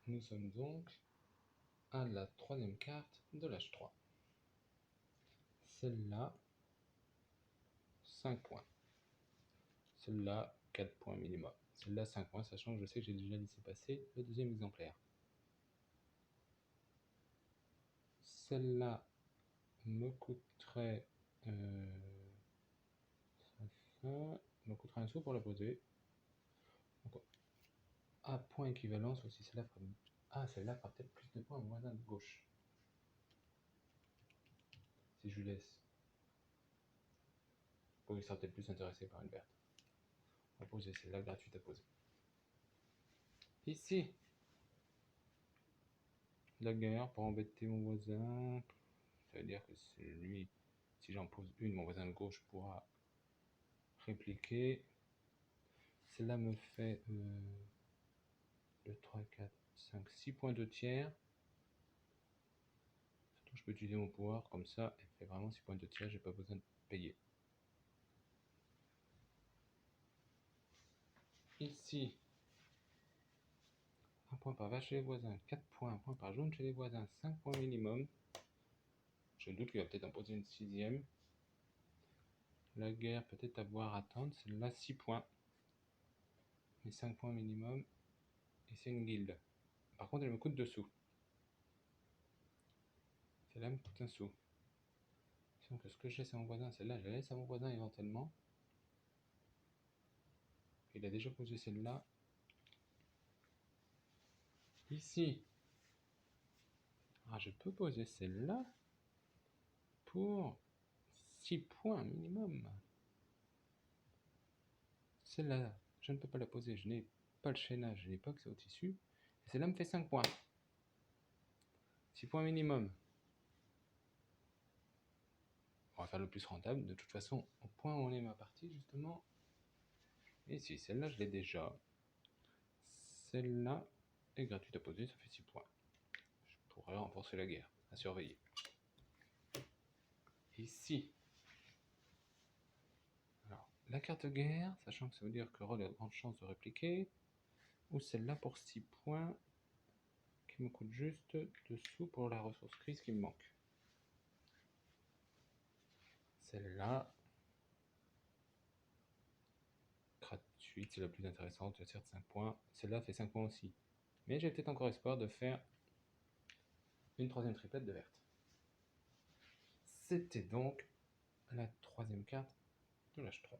Nous sommes donc à la troisième carte de l'H3. Celle-là, 5 points. Celle-là, 4 points minimum. Celle-là, 5 points, sachant que je sais que j'ai déjà laissé passer le deuxième exemplaire. Celle-là me coûterait, un sou pour la poser. Donc, à point équivalence aussi, celle-là fera peut-être plus de points à mon voisin de gauche. Si je lui laisse. Pour qu'il sera peut-être plus intéressé par une verte. On va poser celle-là gratuite à poser. Ici, la guerre pour embêter mon voisin. Ça veut dire que c'est lui, si j'en pose une, mon voisin de gauche pourra répliquer. Celle-là me fait 2, 3, 4, 5, 6 points de tiers. Surtout, je peux utiliser mon pouvoir comme ça. Elle fait vraiment 6 points de tiers, j'ai pas besoin de payer. Ici, 1 point par vache chez les voisins, 4 points, 1 point par jaune chez les voisins, 5 points minimum. Je doute qu'il va peut-être en poser une 6e. La guerre peut-être à voir attendre, celle-là 6 points. Mais 5 points minimum. Et c'est une guilde. Par contre, elle me coûte 2 sous. Celle-là me coûte 1 sou. Donc ce que je laisse à mon voisin, celle-là, je la laisse à mon voisin éventuellement. Il a déjà posé celle-là. Ici. Je peux poser celle-là pour 6 points minimum. Celle-là, je ne peux pas la poser, je n'ai pas le chaînage, je n'ai pas accès au tissu. Et celle-là me fait 5 points. 6 points minimum. On va faire le plus rentable. De toute façon, au point où on est ma partie, justement. Et si, celle-là, je l'ai déjà. Celle-là est gratuite à poser, ça fait 6 points. Je pourrais renforcer la guerre, à surveiller. Ici. Alors, la carte guerre, sachant que ça veut dire que Rod a de grandes chances de répliquer. Ou celle-là pour 6 points, qui me coûte juste 2 sous pour la ressource crise qui me manque. Celle-là, gratuite, c'est la plus intéressante, certes 5 points. Celle-là fait 5 points aussi. Mais j'ai peut-être encore espoir de faire une 3e triplette de verte. C'était donc la 3e carte de l'H3.